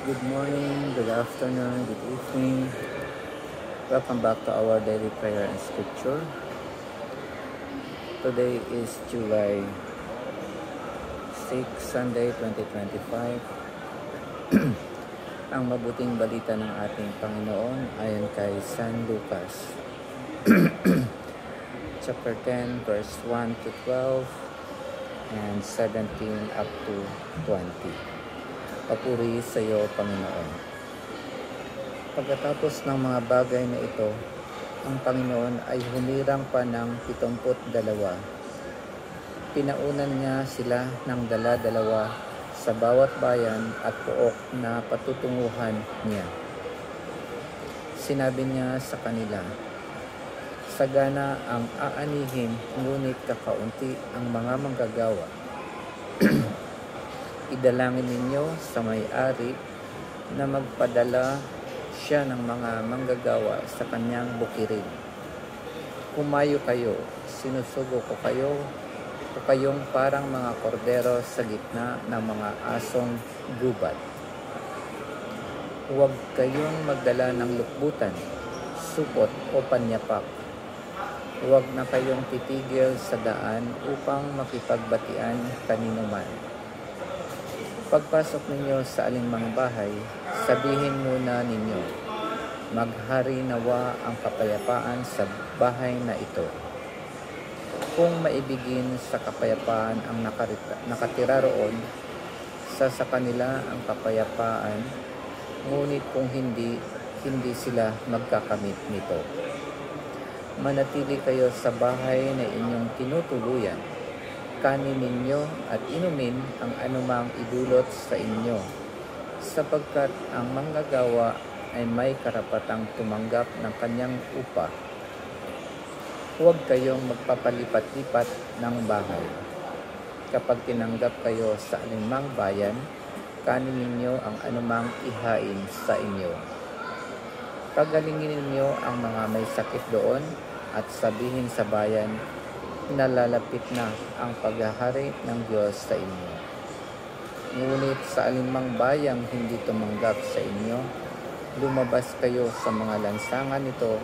Good morning, good afternoon, good evening. Welcome back to our daily prayer and scripture. Today is July 6, Sunday 2025. Ang mabuting balita ng ating Panginoon ayon kay San Lucas. Chapter 10, verse 1 to 12 and 17 up to 20. Papuri sa iyo, Panginoon. Pagkatapos ng mga bagay na ito, ang Panginoon ay humirang pa ng 72. Pinaunan niya sila ng dala-dalawa sa bawat bayan at pook na patutunguhan niya. Sinabi niya sa kanila, sagana ang aanihin, ngunit kakaunti ang mga manggagawa. Idalangin ninyo sa may-ari na magpadala siya ng mga manggagawa sa kanyang bukirin. Kumayo kayo, sinusugo ko kayong parang mga kordero sa gitna ng mga asong gubat. Huwag kayong magdala ng lukbutan, supot o panyapak. Huwag na kayong titigil sa daan upang makipagbatian kanino man. Pagpasok ninyo sa alinmang bahay, sabihin muna ninyo, maghari nawa ang kapayapaan sa bahay na ito. Kung maibigin sa kapayapaan ang nakatira roon, sa kanila ang kapayapaan, ngunit kung hindi sila magkakamit nito. Manatili kayo sa bahay na inyong tinutuluyan. Kanin ninyo at inumin ang anumang idulot sa inyo, sapagkat ang manggagawa ay may karapatang tumanggap ng kanyang upa. Huwag kayong magpapalipat-lipat ng bahay. Kapag tinanggap kayo sa alinmang bayan, kanin ninyo ang anumang ihain sa inyo. Pagalingin ninyo ang mga may sakit doon at sabihin sa bayan, nalalapit na ang paghahari ng Diyos sa inyo. Ngunit sa alinmang bayang hindi tumanggap sa inyo, lumabas kayo sa mga lansangan nito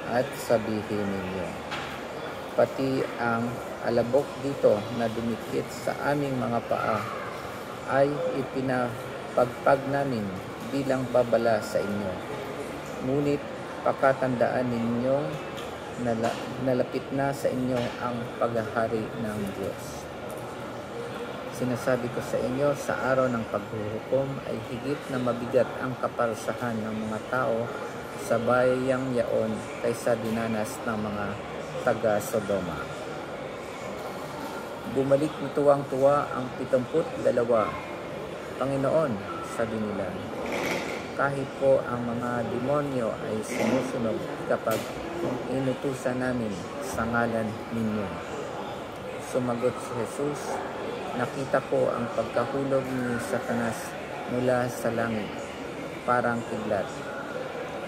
at sabihin ninyo, pati ang alabok dito na dumikit sa aming mga paa ay ipinapagpag namin bilang babala sa inyo. Ngunit pakatandaan ninyong nalapit na sa inyo ang paghahari ng Diyos. Sinasabi ko sa inyo, sa araw ng paghuhukom ay higit na mabigat ang kaparusahan ng mga tao sa bayang yaon kaysa dinanas ng mga taga-Sodoma. Bumalik na tuwang-tuwa ang 72. Panginoon, sabi nila, kahit po ang mga demonyo ay sumusunod kapag inutusan namin sa ngalan ninyo. Sumagot si Jesus, nakita ko ang pagkahulog ni Satanas mula sa langit, parang kidlat.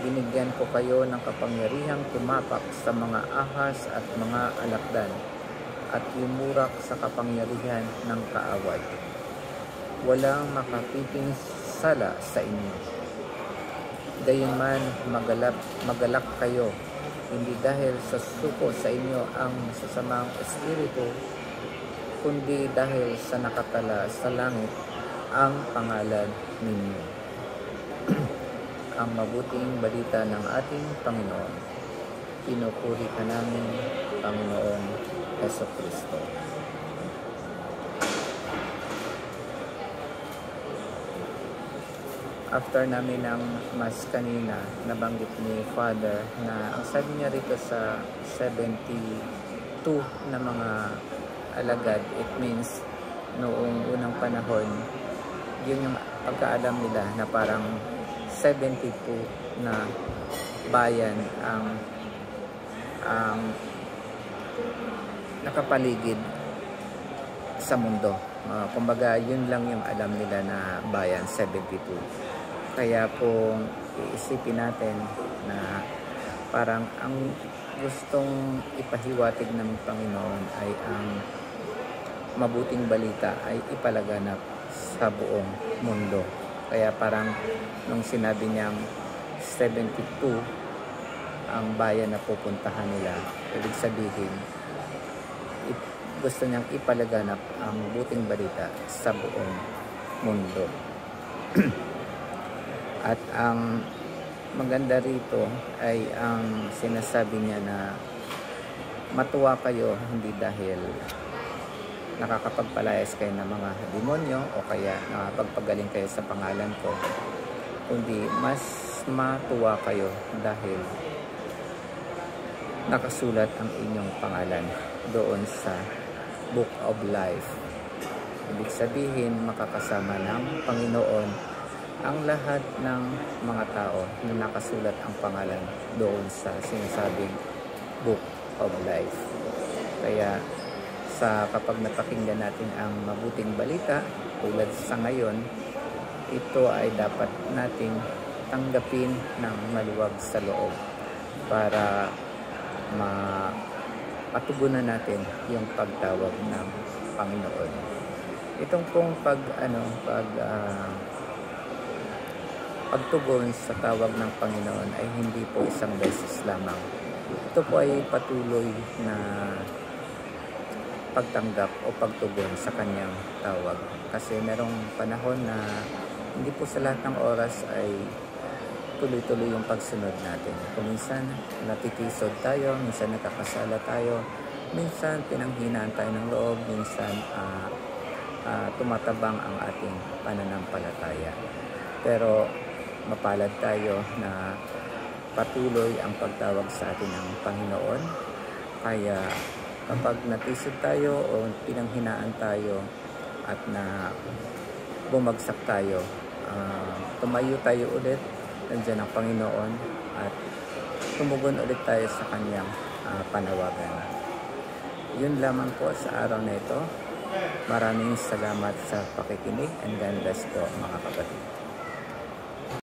Binigyan ko kayo ng kapangyarihang tumapak sa mga ahas at mga alakdan at yumurak sa kapangyarihan ng kaaway. Walang makapipinsala sa inyo. Gayunman magalak kayo, hindi dahil sa suko sa inyo ang sasamang espiritu, kundi dahil sa nakatala sa langit ang pangalan ninyo. Ang mabuting balita ng ating Panginoon. Pinupuri ka namin, Panginoong Jesucristo. After namin ng mas kanina, nabanggit ni Father na ang sabi niya rito sa 72 na mga alagad, it means noong unang panahon, yun yung pagkaalam nila na parang 72 na bayan ang nakapaligid sa mundo. Kumbaga, yun lang yung alam nila na bayan, 72. Kaya kung iisipin natin na parang ang gustong ipahiwatig ng Panginoon ay ang mabuting balita ay ipalaganap sa buong mundo. Kaya parang nung sinabi niyang 72 ang bayan na pupuntahan nila, ibig sabihin gusto niyang ipalaganap ang buting balita sa buong mundo. At ang maganda rito ay ang sinasabi niya na matuwa kayo hindi dahil nakakapagpalayas kayo ng mga demonyo o kaya nakapagpagaling kayo sa pangalan ko, kundi mas matuwa kayo dahil nakasulat ang inyong pangalan doon sa Book of Life. Ibig sabihin, makakasama ng Panginoon ang lahat ng mga tao na nakasulat ang pangalan doon sa sinasabing Book of Life. Kaya kapag napakinggan natin ang mabuting balita tulad sa ngayon, ito ay dapat nating tanggapin ng maluwag sa loob para patugunan natin yung pagtawag ng Panginoon. Itong pong pagtugon sa tawag ng Panginoon ay hindi po isang beses lamang. Ito po ay patuloy na pagtanggap o pagtugon sa kanyang tawag. Kasi merong panahon na hindi po sa lahat ng oras ay tuloy-tuloy yung pagsunod natin. Kung minsan natitisod tayo, minsan nakakasala tayo, minsan pinanghinaan tayo ng loob, minsan tumatabang ang ating pananampalataya. Pero mapalad tayo na patuloy ang pagtawag sa atin ng Panginoon. Kaya kapag natisod tayo o pinanghinaan tayo at na bumagsak tayo, tumayo tayo ulit, nandiyan ang Panginoon at tumugon ulit tayo sa kanyang panawagan. Yun lamang po sa araw na ito. Maraming salamat sa pakikinig and God bless po mga kapatid.